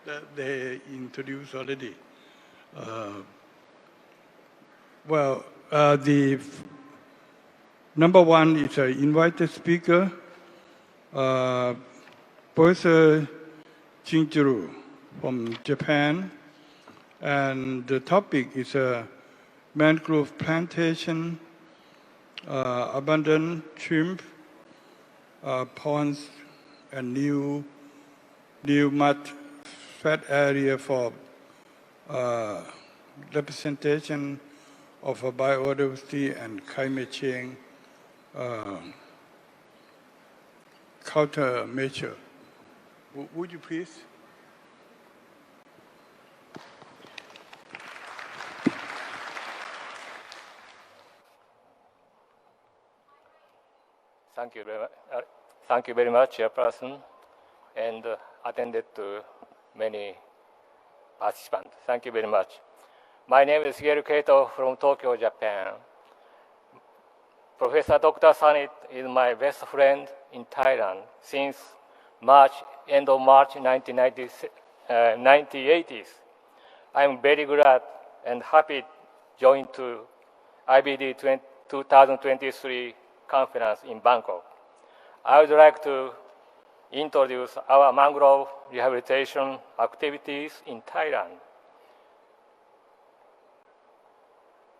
that they introduced already. The number one is an invited speaker, Professor Shigeru from Japan, and the topic is mangrove plantation, abundant shrimp, ponds, and new mud flat area for representation of biodiversity and climate change countermeasure. Would you please? Thank you very much, Chairperson, and attended to many participants. Thank you very much. My name is Shigeru Kato from Tokyo, Japan. Professor Dr. Sanit is my best friend in Thailand since end of March 1980s. I'm very glad and happy to join to IBD 2023 conference in Bangkok. I would like to introduce our mangrove rehabilitation activities in Thailand.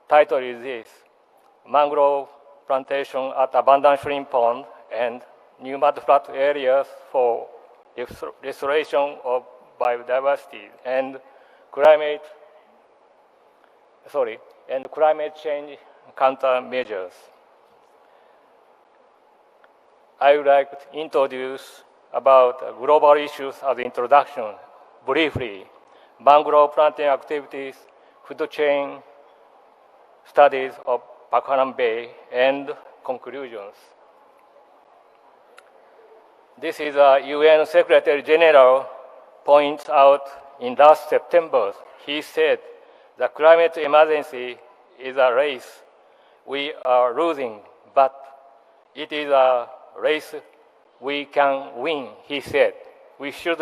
Title is this: Mangrove Plantation at Abundant Shrimp Pond and New Mudflat Areas for Restoration of Biodiversity and Climate Change Countermeasures. I would like to introduce about global issues as introduction, briefly, mangrove planting activities, food chain studies of Pakharam Bay, and conclusions. This is a UN Secretary General points out in last September. He said the climate emergency is a race we are losing, but it is a race we can win, he said. We should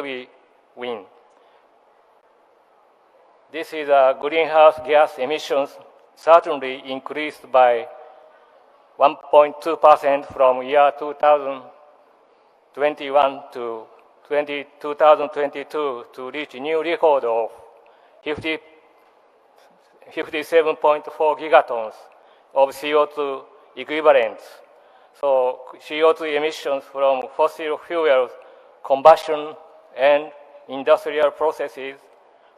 win. This is a greenhouse gas emissions certainly increased by 1.2% from year 2021 to 2022 to reach a new record of 57.4 gigatons of CO2 equivalents. So CO2 emissions from fossil fuels combustion and industrial processes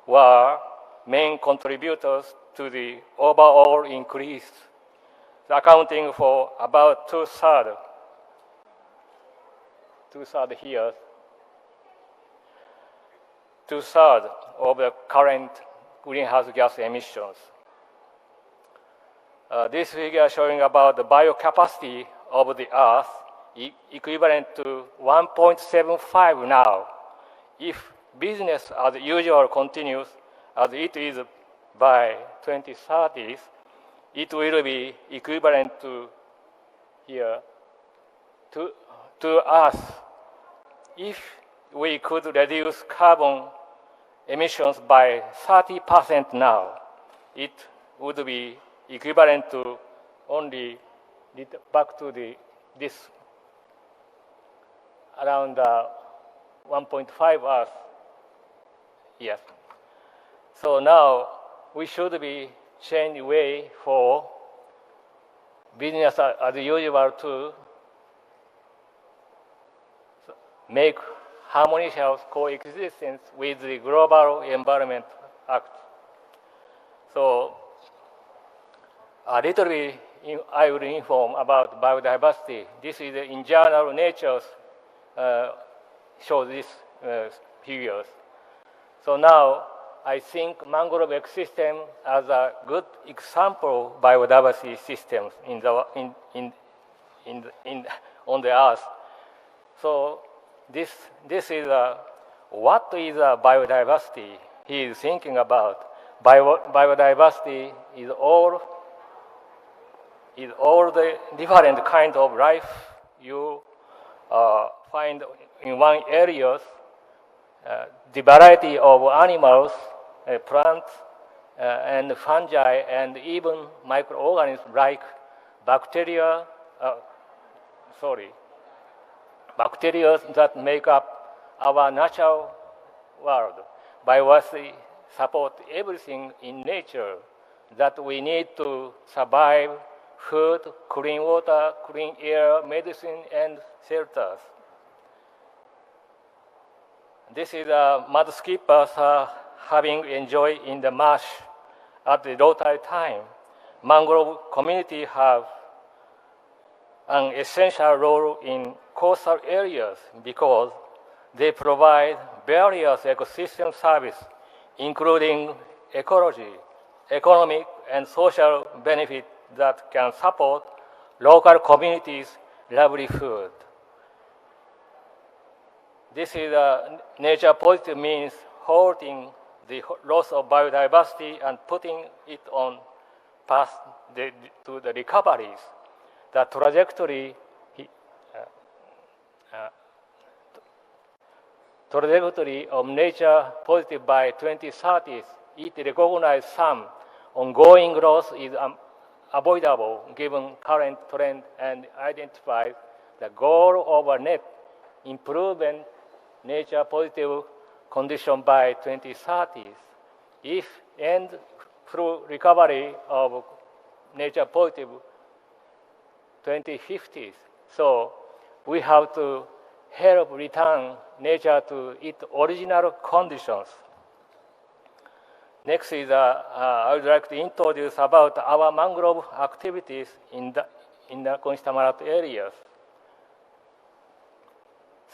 were main contributors to the overall increase, accounting for about two-thirds of the current greenhouse gas emissions. This figure showing about the biocapacity of the Earth equivalent to 1.75 now. If business as usual continues as it is by 2030s, it will be equivalent to here to us. If we could reduce carbon emissions by 30% now, it would be equivalent to only back to this around 1.5 Earth. Yes. So now we should be change way for business as usual to make harmonious coexistence with the Global Environment Act. So a little bit I will inform about biodiversity. This is in journal Nature's show these figures. So now I think mangrove ecosystem as a good example of biodiversity systems on the Earth. So this is what is biodiversity he is thinking about. Biodiversity is all the different kind of life you find in one area the variety of animals, plants, and fungi, and even microorganisms like bacteria that make up our natural world. Biodiversity supports everything in nature that we need to survive: food, clean water, clean air, medicine, and shelters. This is mud skippers having enjoyed in the marsh at the low tide time. Mangrove community have an essential role in coastal areas because they provide various ecosystem services, including ecology, economic, and social benefits that can support local communities' livelihood. This is nature positive means halting the loss of biodiversity and putting it on path to the recoveries. The trajectory of nature positive by 2030, it recognizes some ongoing loss is avoidable given current trend and identifies the goal of a net improvement nature positive condition by 2030 if and through recovery of nature positive 2050s. So we have to help return nature to its original conditions. Next is I would like to introduce about our mangrove activities in the Conchita areas.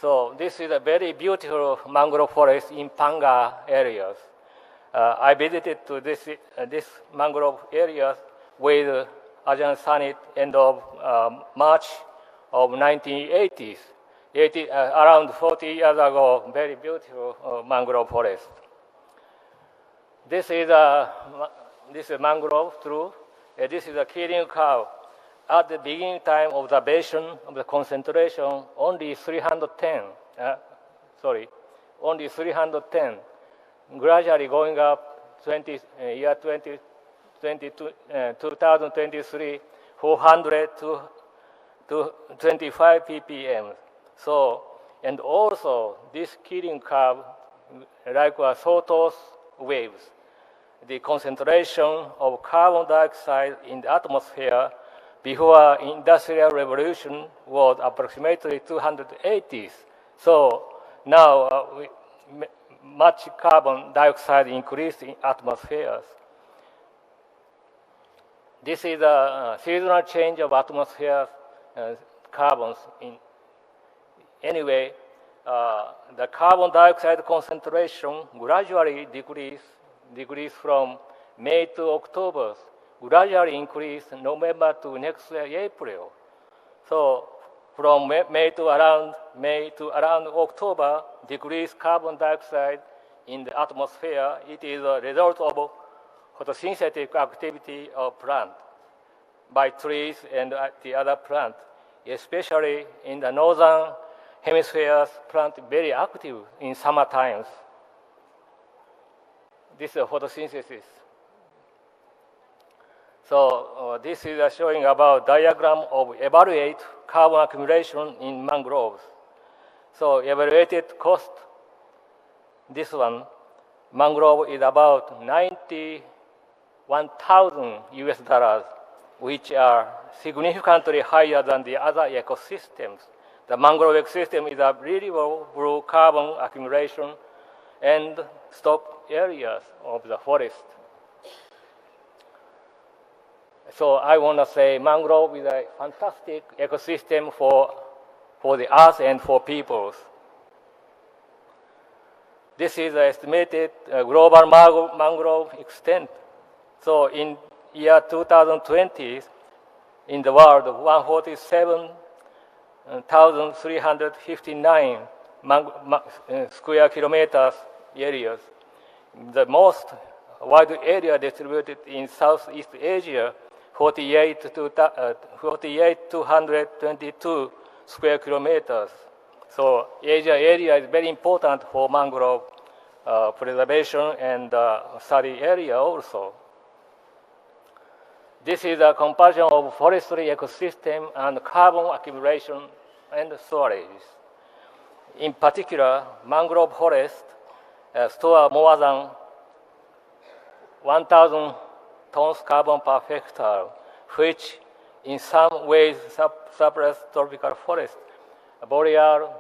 So this is a very beautiful mangrove forest in Panga areas. I visited to this mangrove areas with Ajahn Summit end of March of 1980s. Around 40 years ago, very beautiful mangrove forest. This is a mangrove tree. This is a killing curve. At the beginning time of observation of the concentration, only 310. Gradually going up 2023, 400 to 25 ppm. So, and also this killing curve, like a sawtooth waves, the concentration of carbon dioxide in the atmosphere before Industrial Revolution was approximately 280s. So now much carbon dioxide increased in atmospheres. This is a seasonal change of atmosphere carbons. Anyway, the carbon dioxide concentration gradually decrease from May to October, gradually increase November to next year, April. So from May to around October, decrease carbon dioxide in the atmosphere. It is a result of photosynthetic activity of plant by trees and the other plant, especially in the northern hemispheres, plant very active in summer times. This is photosynthesis. So this is showing about diagram of evaluate carbon accumulation in mangroves. So evaluated cost, this one, mangrove is about $91,000 US, which are significantly higher than the other ecosystems. The mangrove ecosystem is a really low carbon accumulation and stock areas of the forest. So I want to say mangrove is a fantastic ecosystem for the earth and for peoples. This is the estimated global mangrove extent. So in year 2020, in the world, 147,359 square kilometers areas. The most wide area distributed in Southeast Asia, 48,222 square kilometers. So Asia area is very important for mangrove preservation and study area also. This is a comparison of forestry ecosystem and carbon accumulation and storage. In particular, mangrove forest store more than 1,000 tons carbon per hectare, which in some ways surplus tropical forest, boreal,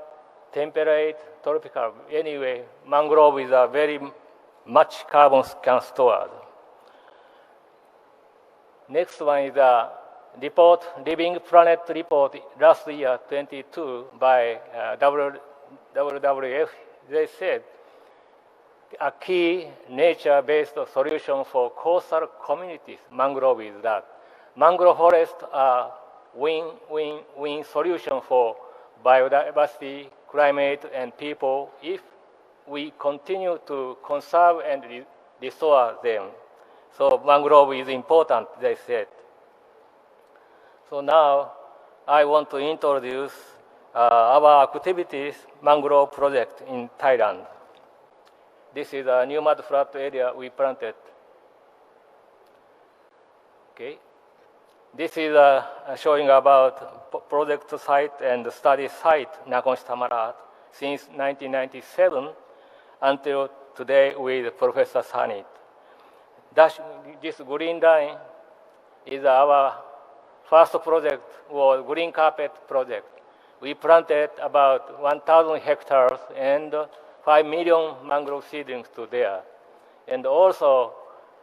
temperate, tropical. Anyway, mangrove is a very much carbon can stored. Next one is a report, Living Planet report last year, 22, by WWF. They said a key nature-based solution for coastal communities, mangrove, is that mangrove forests are win-win-win solution for biodiversity, climate, and people if we continue to conserve and restore them. So mangrove is important, they said. So now I want to introduce our activities mangrove project in Thailand. This is a new mud flat area we planted. Okay. This is showing about project site and study site, Nakhon Tamarat, since 1997 until today with Professor Sanit. This green line is our first project, was green carpet project. We planted about 1,000 hectares and 5 million mangrove seedlings to there. And also,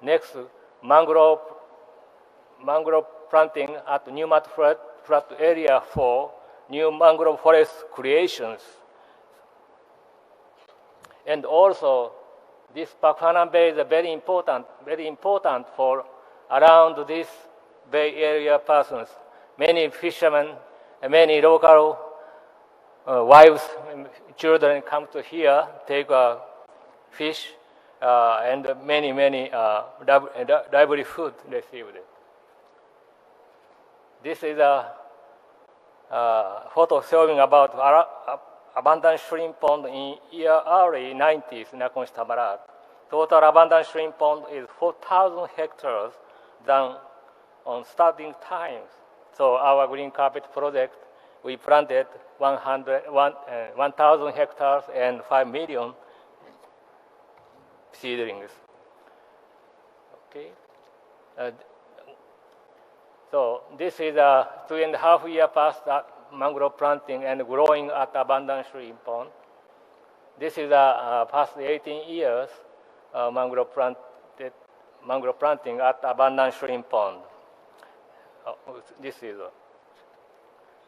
next, mangrove planting at new mud flat area for new mangrove forest creations. And also, this Pakhanan Bay is very important for around this Bay Area persons. Many fishermen, many local wives, children come to here, take fish, and many livelihood received. This is a photo showing about abundant shrimp pond in early 90s in Nakhon Tamarat. Total abundant shrimp pond is 4,000 hectares than on starting times. So our green carpet project, we planted 1,000 hectares and 5 million seedlings. Okay. So this is a 2.5 year past mangrove planting and growing at abundant shrimp pond. This is a past 18 years mangrove planting at abundant shrimp pond. This is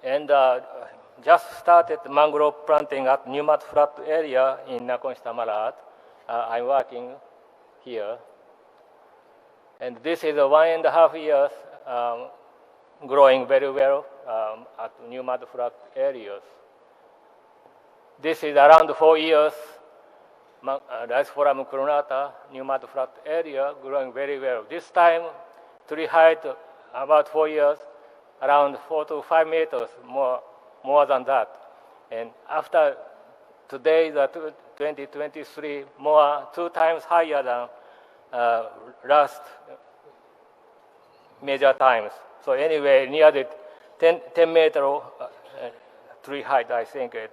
and just started mangrove planting at new mud flat area in Nakhon Tamarat. I'm working here, and this is 1.5 years growing very well at new mud flat areas. This is around 4 years Rhizosphorum coronata, new mud flat area growing very well. This time tree height about 4 years, around 4 to 5 meters more than that. And after today, the 2023, more 2 times higher than last major times. So anyway, near the 10 meter tree height, I think it.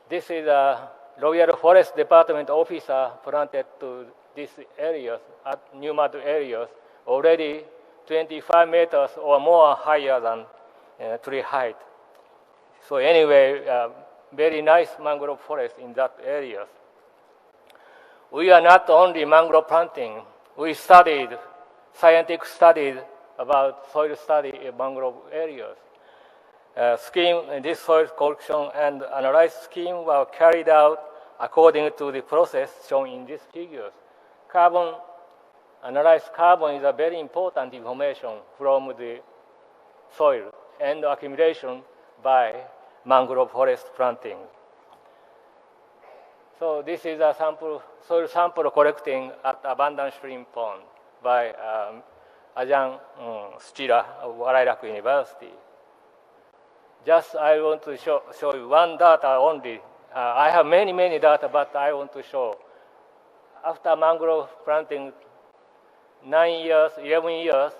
This is a Royal Forest Department officer planted to these areas, at new mud areas, already 25 meters or more higher than tree height. So anyway, very nice mangrove forest in that area. We are not only mangrove planting. We studied, scientific studies about soil study in mangrove areas. This soil collection and analysis scheme were carried out according to the process shown in these figures. Analyzed carbon is a very important information from the soil and accumulation by mangrove forest planting. So this is a soil sample collecting at abundant shrimp pond by Ajahn Suchira of Warairak University. Just I want to show you one data only. I have many data, but I want to show. After mangrove planting 9 years, 11 years,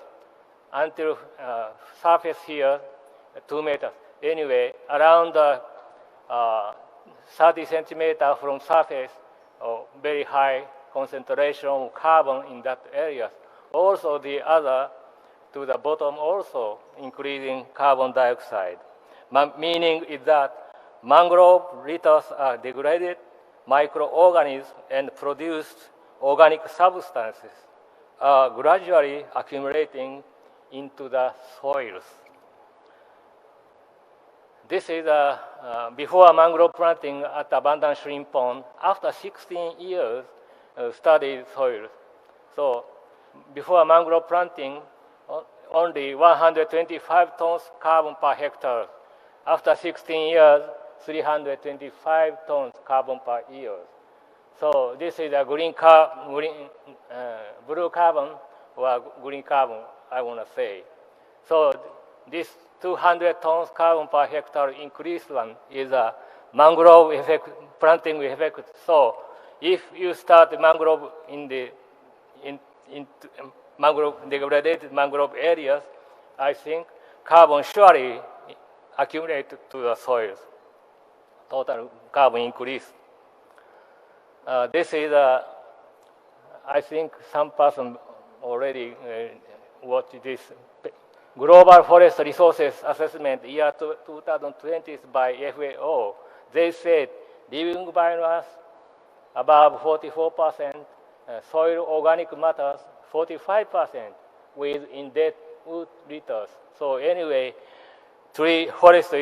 until surface here, 2 meters. Anyway, around 30 centimeters from surface, very high concentration of carbon in that area. Also the other to the bottom also increasing carbon dioxide. Meaning is that mangrove litters are degraded microorganisms and produced organic substances are gradually accumulating into the soils. This is before mangrove planting at abundant shrimp pond. After 16 years, studied soils. So before mangrove planting, only 125 tons carbon per hectare. After 16 years, 325 tons carbon per year. So this is a blue carbon or green carbon, I want to say. So this 200 tons carbon per hectare increased one is a mangrove effect, planting effect. So if you start mangrove in mangrove degraded mangrove areas, I think carbon surely accumulate to the soils. Total carbon increase. This is I think some person already watched this Global Forest Resources Assessment year 2020 by FAO. They said living biomass above 44%, soil organic matters 45% with in-dead wood litters. So anyway, forest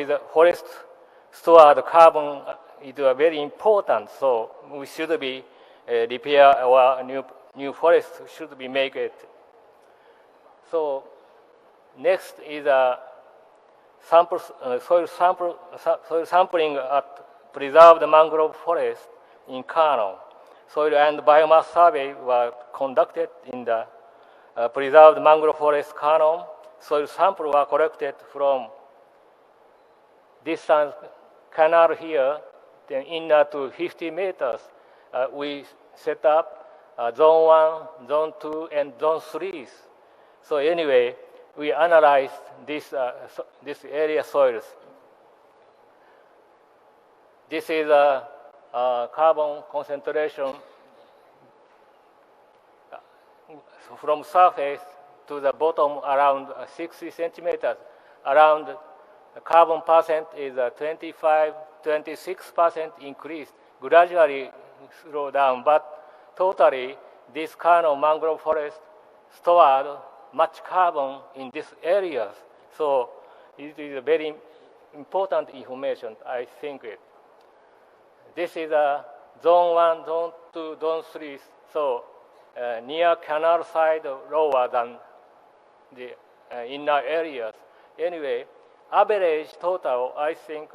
stored carbon is very important. So we should be repair our new forest should be make it. So next is a soil sampling at preserved mangrove forest in Kano. Soil and biomass survey were conducted in the preserved mangrove forest Kano. Soil samples were collected from distance canal here, then inner to 50 meters. We set up zone 1, zone 2, and zone 3. So anyway, we analyzed this area soils. This is a carbon concentration from surface to the bottom around 60 centimeters. Around carbon percent is 26% increase, gradually slow down, but totally this kind of mangrove forest stored much carbon in these areas. So it is a very important information, I think. This is a zone 1, zone 2, zone 3. So near canal side lower than the inner areas. Anyway, average total, I think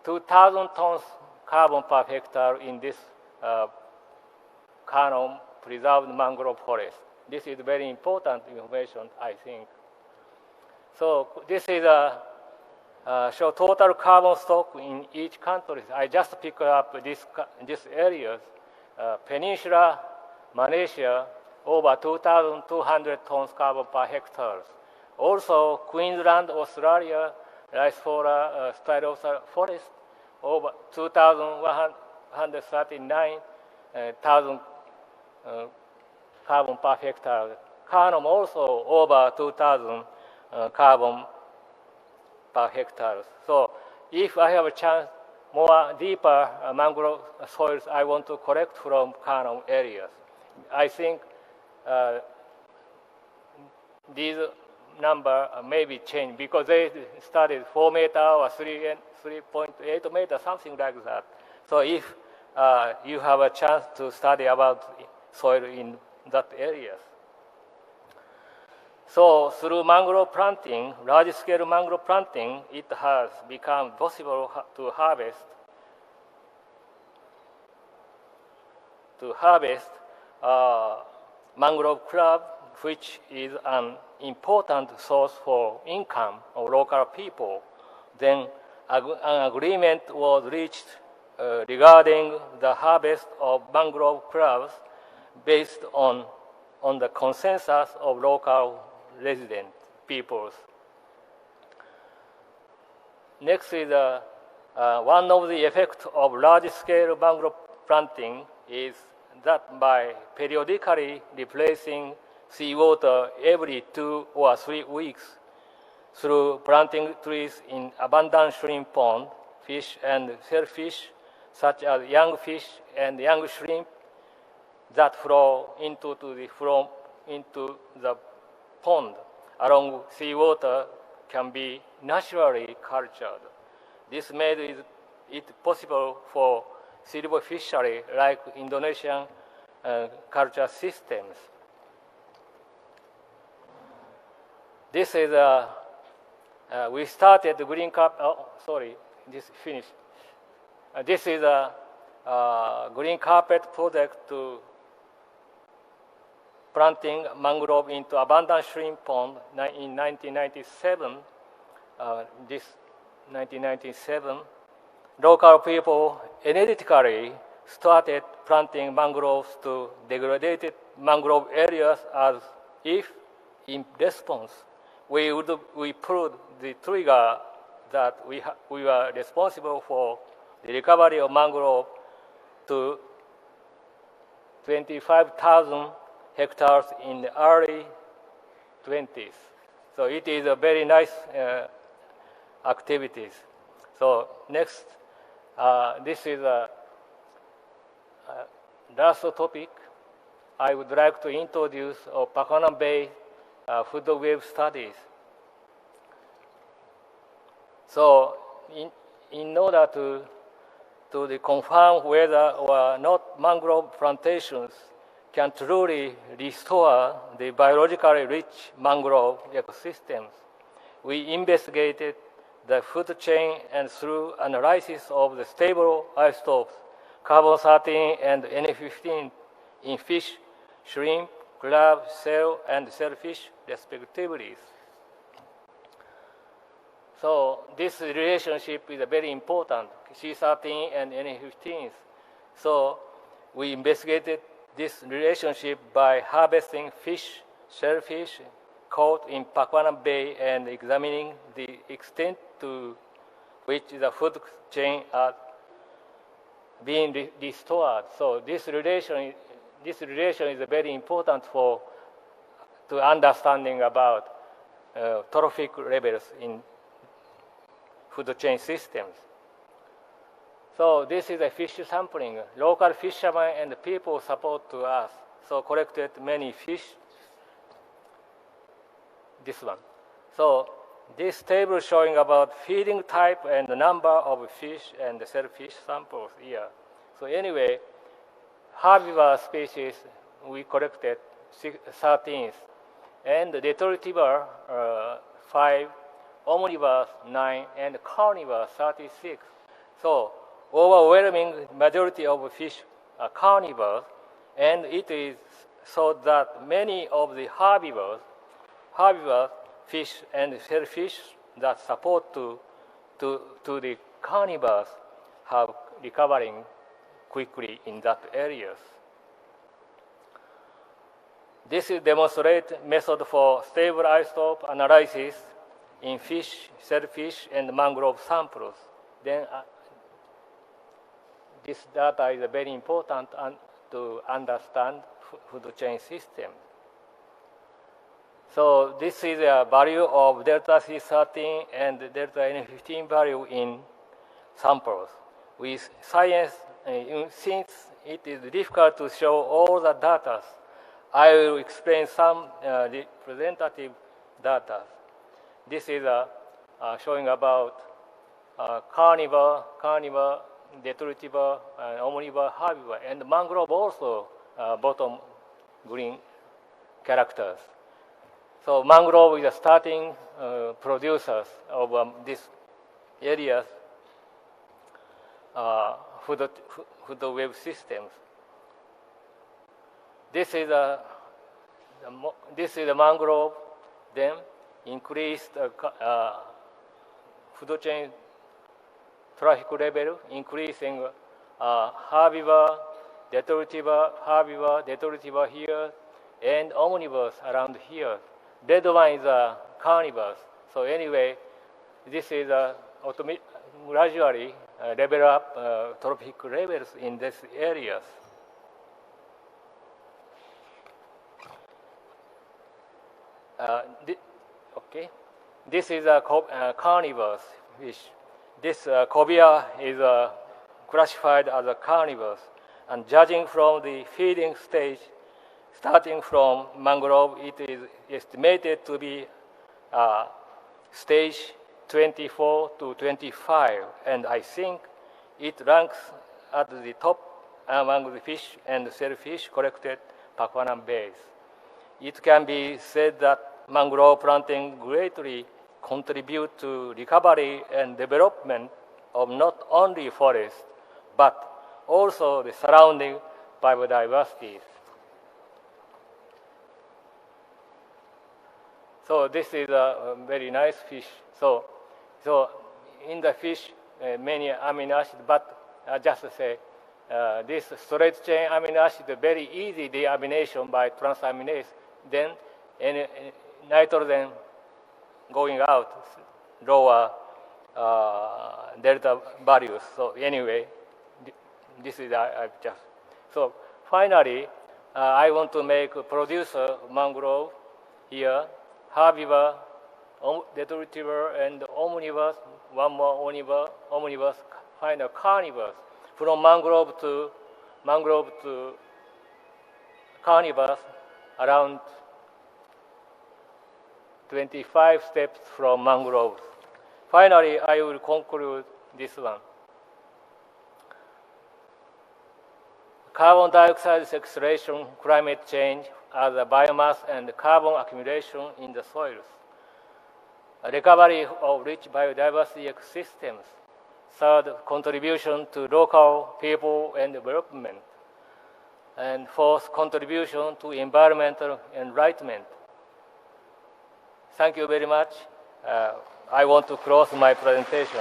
2,000 tons carbon per hectare in this Kano preserved mangrove forest. This is very important information, I think. So this is show total carbon stock in each country. I just picked up this areas. Peninsula, Malaysia, over 2,200 tons carbon per hectare. Also, Queensland, Australia, Ricefora, Stylosa forest, over 2,139,000 carbon per hectare. Kano also over 2,000 carbon per hectare. So if I have a chance, more deeper mangrove soils I want to collect from Kano areas. I think these number may be changed because they started 4 meters or 3.8 meters, something like that. So if you have a chance to study about soil in that area. So through mangrove planting, large-scale mangrove planting, it has become possible to harvest mangrove crab, which is an important source for income of local people. Then an agreement was reached regarding the harvest of mangrove crabs based on the consensus of local resident peoples. Next is one of the effects of large-scale mangrove planting is that by periodically replacing seawater every 2 or 3 weeks through planting trees in abundant shrimp pond, fish and shellfish, such as young fish and young shrimp that flow into the pond along seawater can be naturally cultured. This made it possible for silver fishery like Indonesian culture systems. This is we started the green carpet. Oh, sorry, this finished. This is a green carpet project to planting mangrove into abundant shrimp pond in 1997. This 1997, local people energetically started planting mangroves to degraded mangrove areas as if, in response, we pulled the trigger that we were responsible for the recovery of mangrove to 25,000 hectares in the early 20s. So it is a very nice activities. So next, this is a last topic. I would like to introduce Pakana Bay food web studies. So in order to confirm whether or not mangrove plantations can truly restore the biologically rich mangrove ecosystems, we investigated the food chain and through analysis of the stable isotopes, carbon-13 and Na15 in fish, shrimp, crab, shell, and shellfish, respectively. So this relationship is very important, C13 and Na15. So we investigated this relationship by harvesting fish, shellfish caught in Pakana Bay and examining the extent to which the food chain are being restored. So this relation is very important to understanding about trophic levels in food chain systems. So this is a fish sampling. Local fishermen and people support to us. So collected many fish. This one. So this table showing about feeding type and the number of fish and shellfish samples here. So anyway, herbivore species we collected 13, and detritivore 5, omnivores 9, and carnivores 36. So overwhelming majority of fish are carnivores, and it is so that many of the herbivores, fish and shellfish that support to the carnivores have recovering quickly in that areas. This is demonstrate method for stable isotope analysis in fish, shellfish, and mangrove samples. Then this data is very important to understand food chain system. So this is a value of delta C13 and delta N15 value in samples. With science, since it is difficult to show all the data, I will explain some representative data. This is showing about carnivore, detritivore, omnivore, herbivore, and mangrove also bottom green characters. So mangrove is a starting producers of these areas food web systems. This is a mangrove, then increased food chain traffic level, increasing herbivore, detritivore here, and omnivores around here. Red one is carnivores. So anyway, this is gradually level up trophic levels in these areas. Okay, this is a carnivores fish. This cobia is classified as a carnivores, and judging from the feeding stage, starting from mangrove, it is estimated to be stage 24 to 25, and I think it ranks at the top among the fish and shellfish collected Papuan bays. It can be said that mangrove planting greatly contribute to recovery and development of not only forest, but also the surrounding biodiversity. So this is a very nice fish. So in the fish, many amino acids, but just to say, this straight chain amino acid, very easy deamination by transaminase, then any nitrogen going out, lower delta values. So anyway, this is just. So finally, I want to make a producer mangrove here, herbivore, detritivore, and omnivores, one more omnivores, final carnivores. From mangrove to carnivores, around 25 steps from mangroves. Finally, I will conclude this one. Carbon dioxide sequestration, climate change as a biomass and carbon accumulation in the soils. A recovery of rich biodiversity ecosystems. Third, contribution to local people and development. And fourth, contribution to environmental enlightenment. Thank you very much. I want to close my presentation.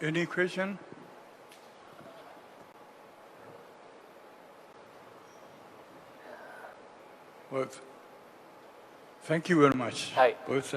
Any question? Well, thank you very much. Hi. Both,